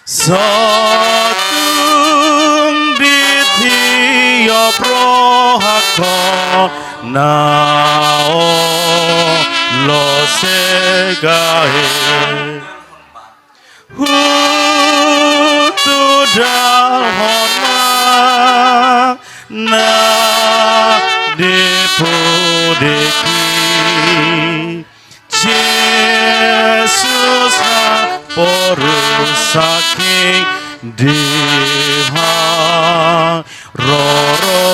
Sotung ditiyop rohako nao lo segahe hutu dalhona na dipudeki Jesus porus saking diha roronahe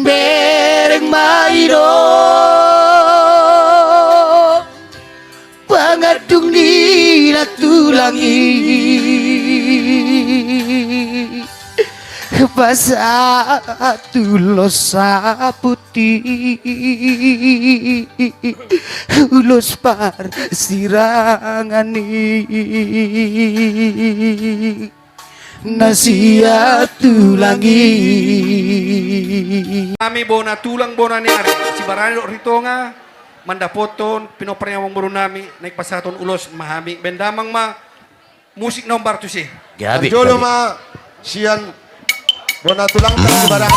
bereng mairo pangadung nila tulangi basa tulos putih ulos par sirangani nasia tulangi kami bona tulang bona ni ari si barani rito nga mandapoton pinopranyawang buru nami naik pasaton ulos mahami bendamang ma musik nomor tu sih gabi Jolo ma siyan bona tulang si barang.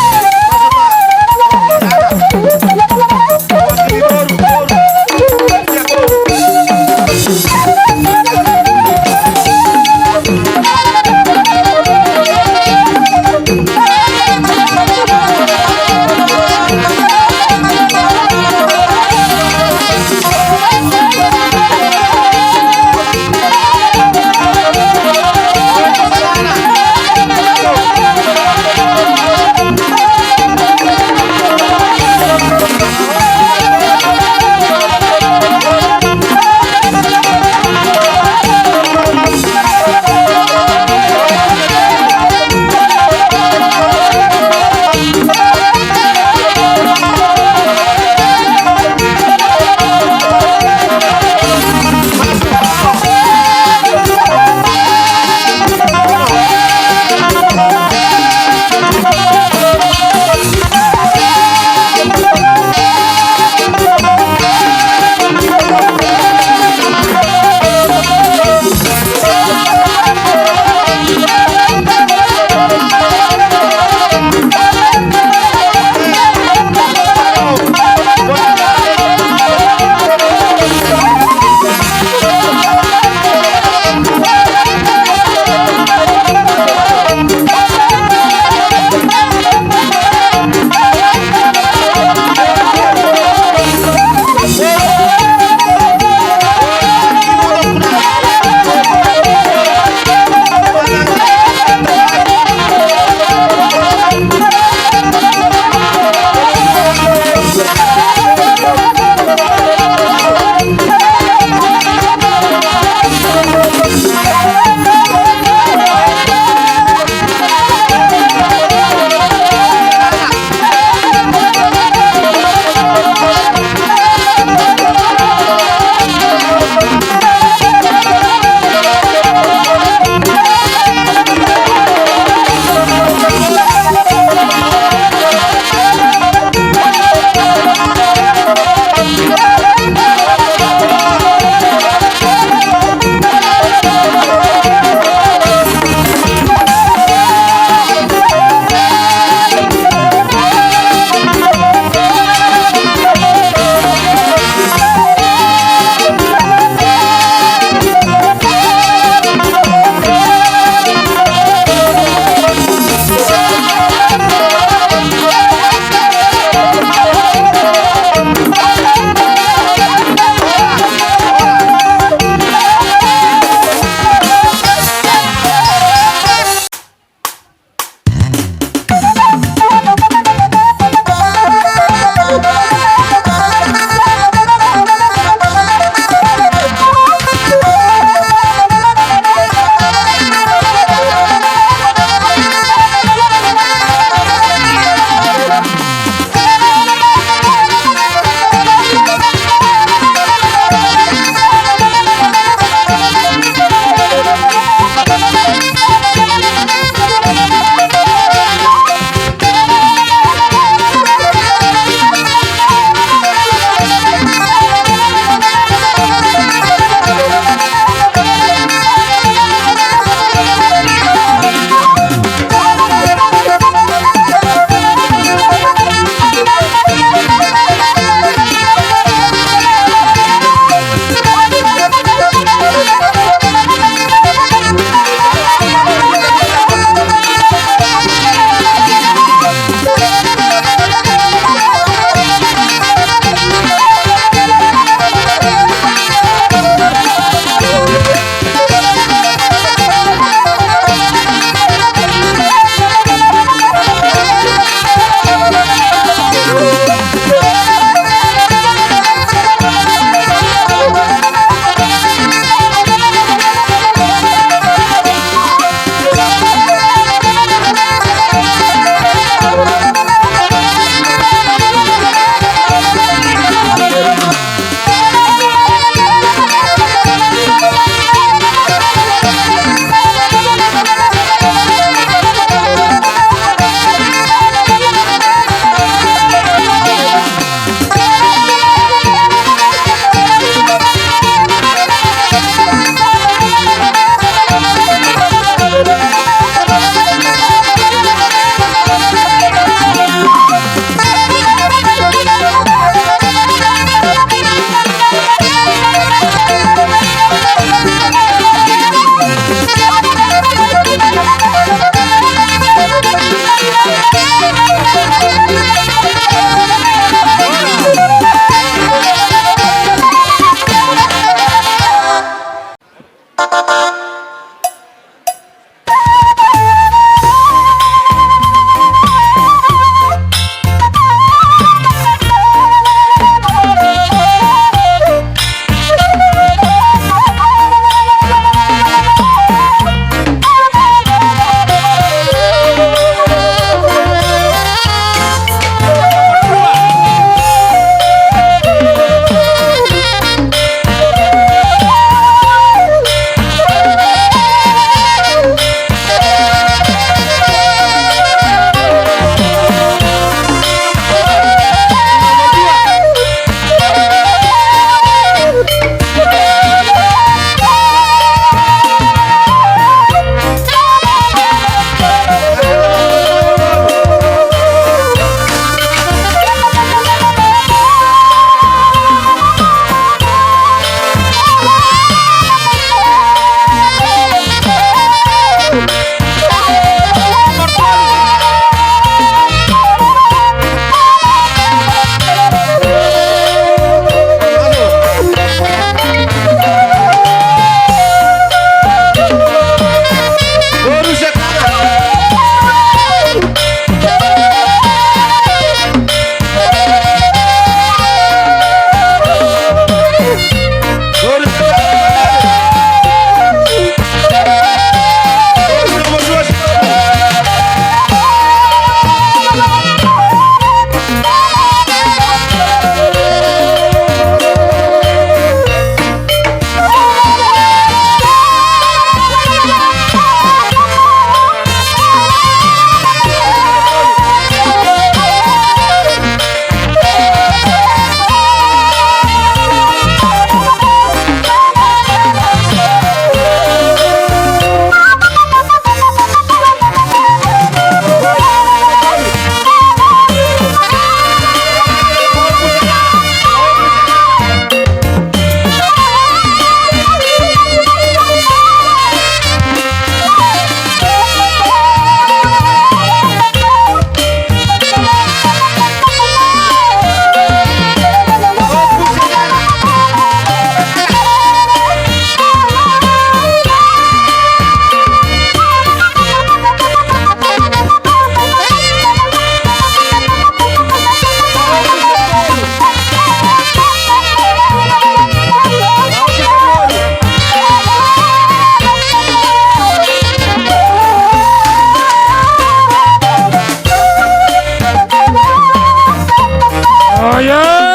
Jaya.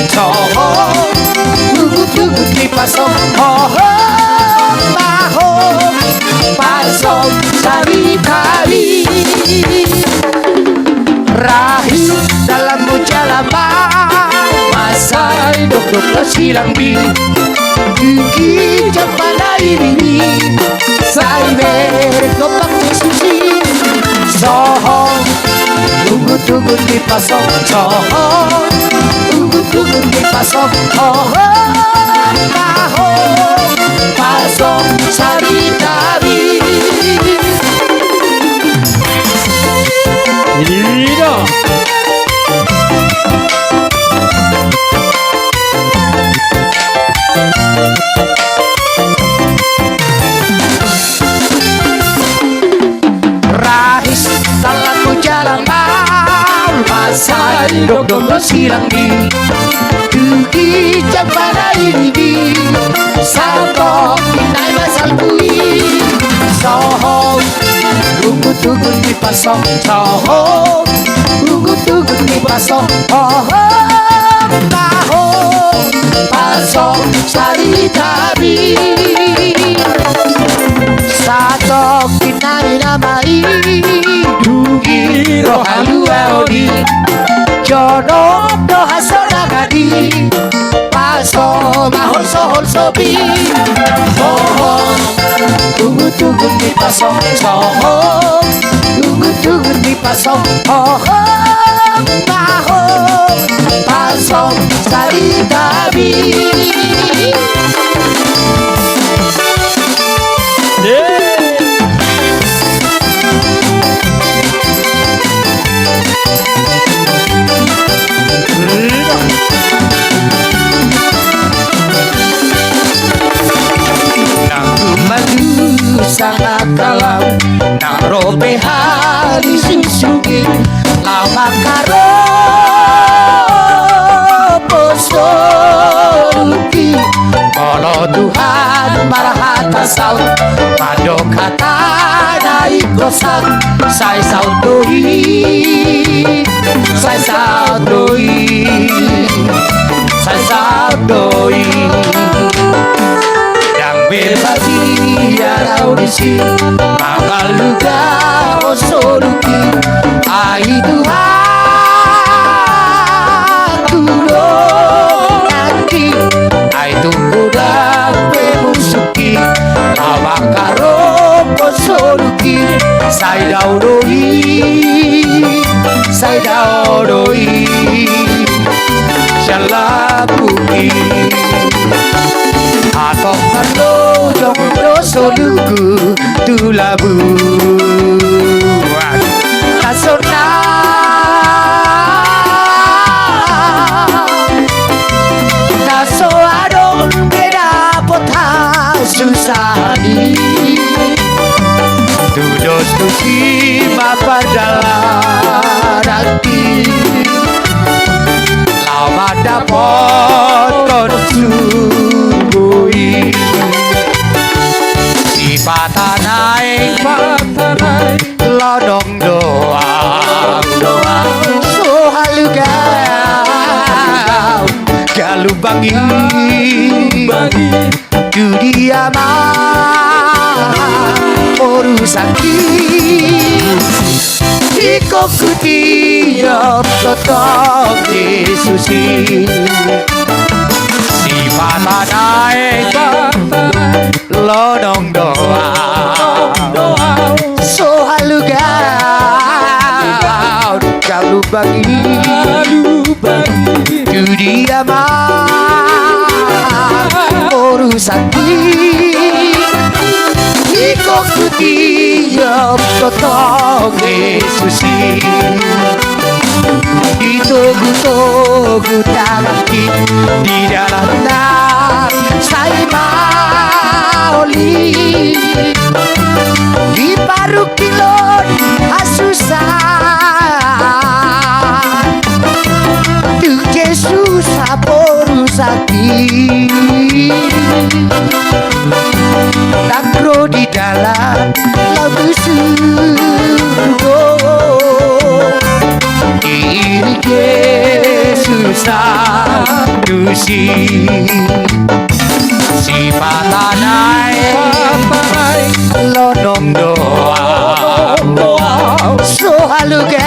Sohong Tugut-tugut dipasok Mahong Pasok Sari-tari Rahis dalam mujalamah Masai dok-dok lo silang bi Gigi jampana ini Sai mer kopak susi Sohong Tugut-tugut dipasok Sohong Tugut-tugut dipasok Mahong Pasok Sari-tari Iya. Rahis dalam jalan mal Masai dok-dok lo silang di Dugi jampana ini Sangkok pinai masal kui Sohong Tugut-tugut dipasok Sohong Tugut-tugut dipasok Mahong Pasok Sari-tari Satok kinai namai Dugi rohalu aodi Jono doha sonagadi Paso mahol sohol sobi Sohong Tugut-tugut dipasok Sohong Tugut-tugut dipasok Mahong Pasok Sari-tari sangat kalam narobe hari susugi lama karo posoluki kalau Tuhan marah atasal pado kata naik kosan saya saudoi saya saudoi saya saudoi berbagi ya audisi Makaluga osoluki Ai Tuhan tulung nanti Ai tunggu dan pemusuki Awakaro osoluki Sai daudoi Shalapuki Atau perlu jomblo soluku tulabu Kasona Naso adon beda pota susani Tudos tusi mapadalah nanti Lama dapat konsumui Si patanai Lodong doang Sohaluga Galubangi Dudiama Orusaki Ikokuti Yop Totong Yesusi Si patanai Lodong doang Sohaluga Galubangi Dudiama Orusaki Ikokuti Yop Totong Yesusi Ditogu-togu tanganki Di dalam nak Saya maoli Di paru kilon Asusan Tuh Yesus Aporusaki Nakro di dalam lagu surga Diri Yesus susi si patanay lonong doa so halugaw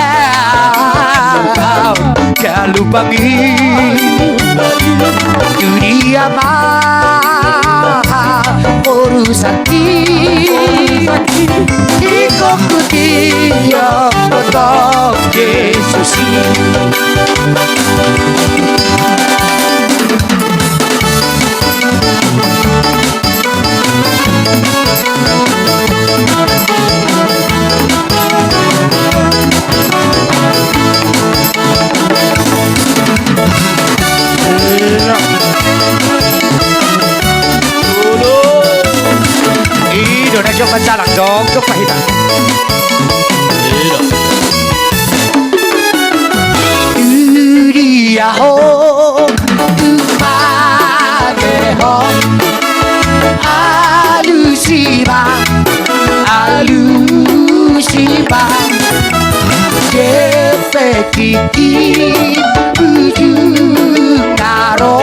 kalupangin dunia mah urusaki ikuti yang betul Yesus Indonesia mencalang dong ke pahitan Dunia ho Tumade ho Alusiba Alusiba Jepetiki Ujung naro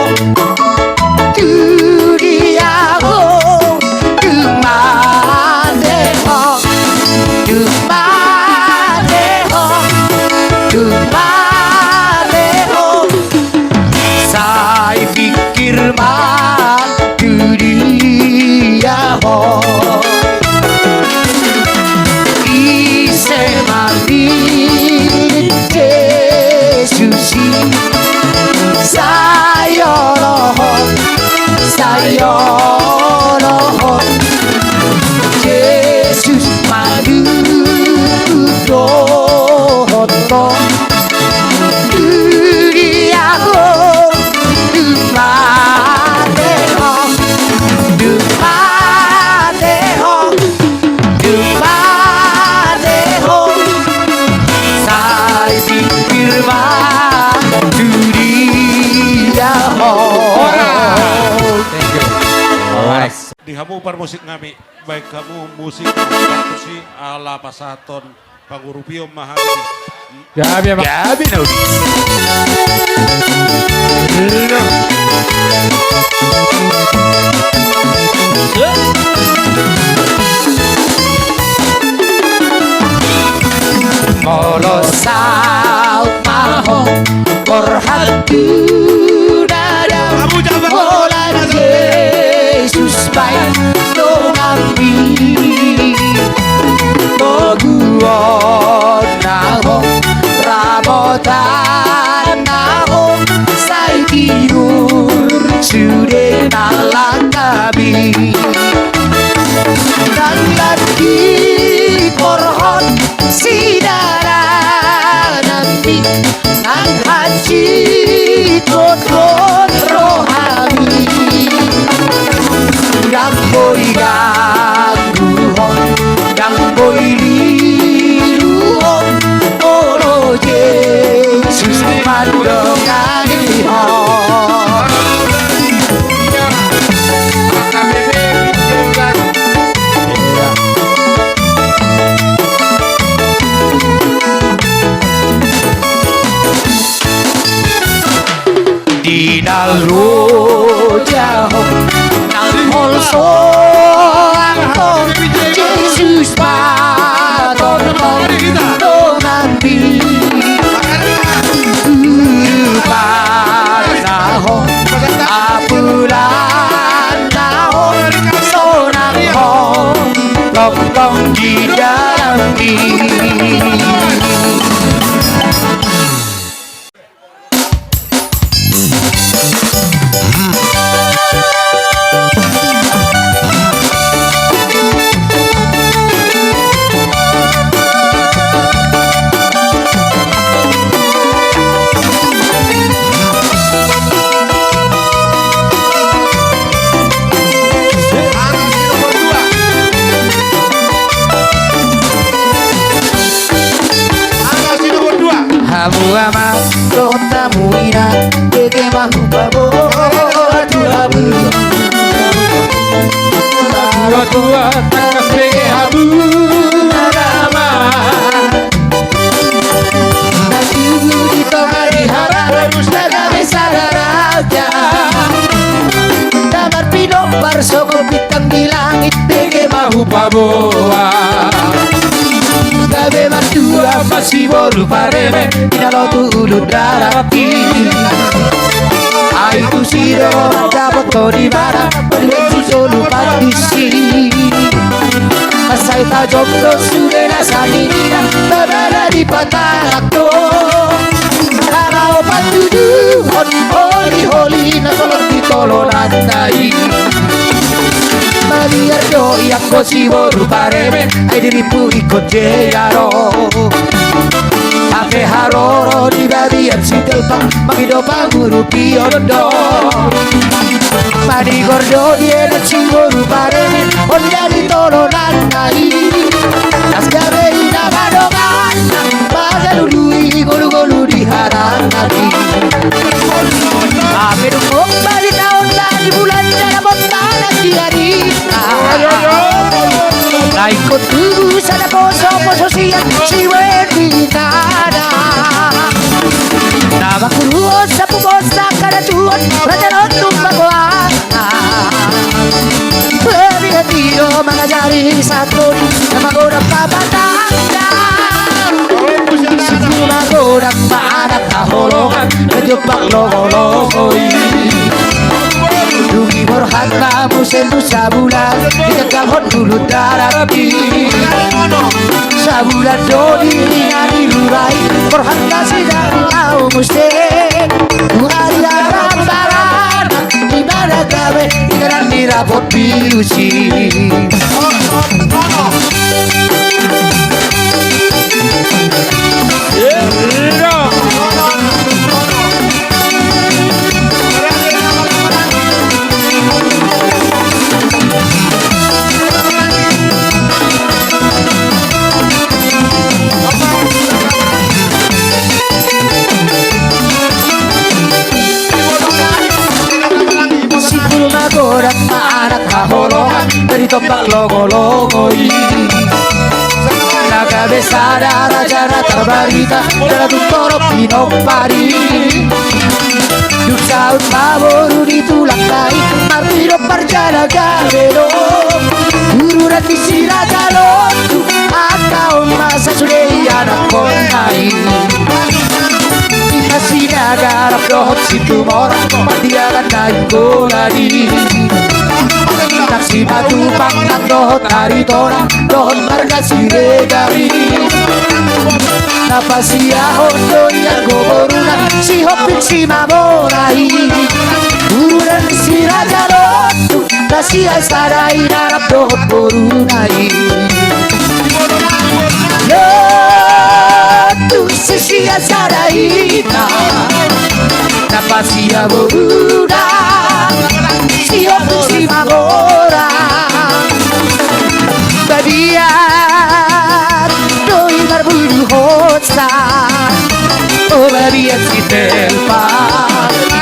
Dunia ho Saya pikir mah dunia ho Ise mati Yesusi Saya loho Yesus madu dohoto Duriago Dumadeho Saya pikir mah Duriaho Thank you. Alright. Di hamu par musik ngami, baik kamu musik si ala pasaton pangurupio mahami. Gabi Naudi. Kalau saut maho korhatu dada Olah Yesus baik nongambi Toguon naho rabotan naho Sai tidur sudah nalakabi Dan lagi korhon sidara nanti Nang haji toton rohani Gamboi gangguhon Gamboi liruhon Olo Yesus mandonganihon Di dalu jauh Nangol soang Yesus paton donganti Panaho apulan naho Sonang ho Lompong di dalam Ama kota muina Dede mahupabo Atuhabu Tua takas bege habu Narama Nasi di tomari harap Nada besar raja di langit Teke mahu paboa Gabe matua masih baru pareme Inalo tulu darati Aitu siro dapat kau di mana Berhenti solo patisi Masai ta jomblo sudah nasani dia Berada di patahku Karena opat tujuh Holi nasolot ditolonan nai Maliar doi aku si boru pareme Ai diripu ikut jeyaro Ake haroro di bagian si telpang Magido panguru piondo Madi gordo dia dan si boru pareme On jadi tolonan nai Asgabe ina badongan Bagalului golu-golu di harang nadi Ake dukung balik tahun lagi bulan dalam bontana tiari Na ikut dulu sana poso siang si wedi nada Nama kuruo sa pupos na karatuan Raja lotung bagoan Berhati-hati mengajari satu Nama godang pabatanda Semua godang maanak kaholongan Kejebak logo-logoi Dugi borhat kamu sentuh sabulan Dikekang hot dulu darapi Sabulan dodi ngani lurai Borhat kasih dari au muste Tuhari darah baran Dimana gawe Ikaran dirapot biusi Godang maanak kaholongan Dari tombak logo-logoi Naga besada raja rata barita Dala tutoro pinopari Yuk saut maboru di tulang kai Martiro parjala gavero Guru rati sira galon Akau masa sudei anak konai Kasih nagarap dohot situ morang Matiakan naik goladi Taksi batu pangkat dohot hari torang Dohot marga siregari Napasi ahon doyan goboruna Si hopin si maborai Uran si raja lotu Kasih asarai narap dohot borunai Lotu sisi asaraina Napasia boruna Si hopin si maborai Babiat doi marbulu hosta Oh babiat si telpa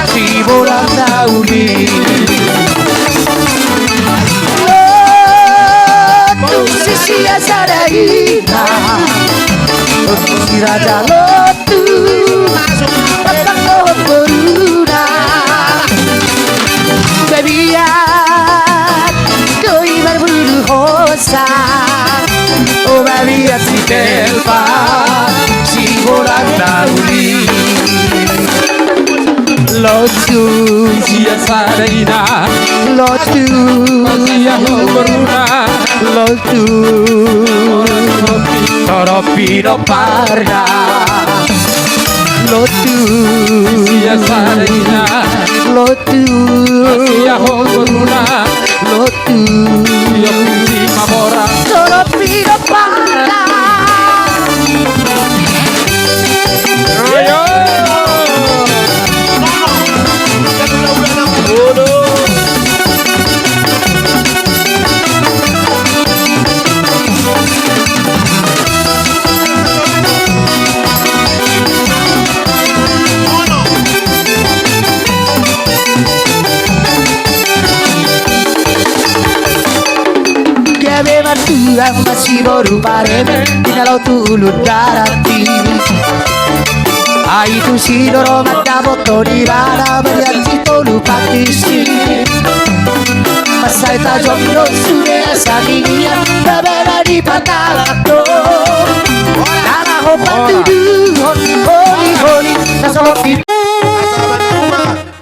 Si bolang dauli Lotu sisi asaraina Lotu si raja lotu Patang dohot boruna Babiat doi marbulu hosta Oh babiat si telpa Si bolang dauli Lotu Sia saraina Lotu Sia beruna Lotu Toropiro parda Lotu Sia saraina Lotu Sia beruna Lotu Sia kunci mabora Toropiro parda Ayo Gabe matua masih baru pareme Tinggal tulu darati Aitu si dorong ada foto di mana Melihat si tolu patisi masay tajong no sune sa niya babera di patalakto nakaho panduduhon holi nasolopin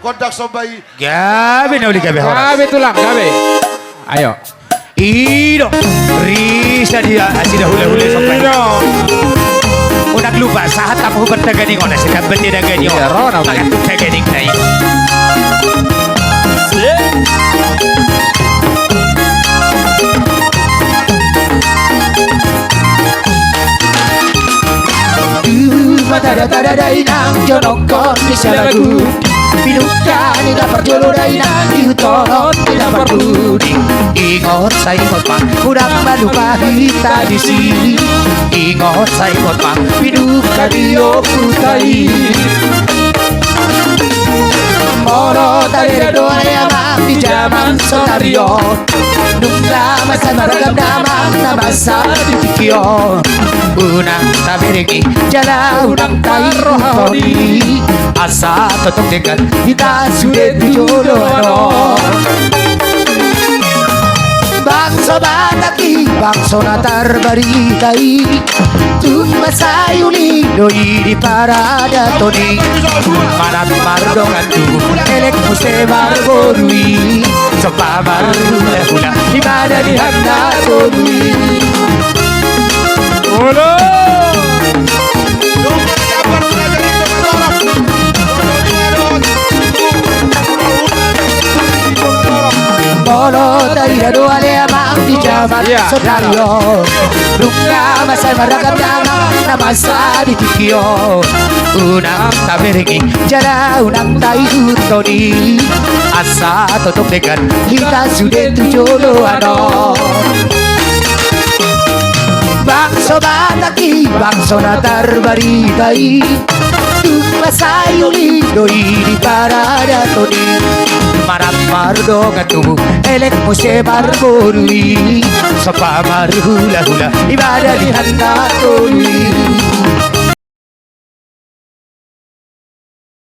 Kondak sobay. gabi na uli gabi Gabi tulang, gabi. Ayo. Ino Risa dia sida hula-hula sampai Unak lupa saat tamu bertaganing ona sida betida ganyo Iya, Rona, Makan tuh taganing naik Tada-tada inang jonokon di salagu Pinukan ina perjuluran inang diutonon ina berbudi Ingot saya ingot pang Udah malupa kita di sini Ingot saya ingot pang Pinukan dio putai Moro tadi doa yang di zaman sonarion Nungla masa maragam damang na masa ditikyo Unang tabirigi jala unang rohani Asa totok dekat kita sudah dijodoh Bangsa bataki bangsa natar baritai Tung masayuli doi di parada toni Marat mardongan tu elek musebar borui Sopa marula hula di mana di handa toni Ulo. Molo dari doa le amang di jaman Iya. sodario Nungga masa maragam damang na masa ditikyo Unang taberegi jala unang tayo toni Asa totok dekat kita sudah tujodoh Bangsa bataki bangsa natar baritai Tung masayuli doi di parada toni Marat mardongan tubuh elek musebar borui Sopa marhula hula ibadah di handa toni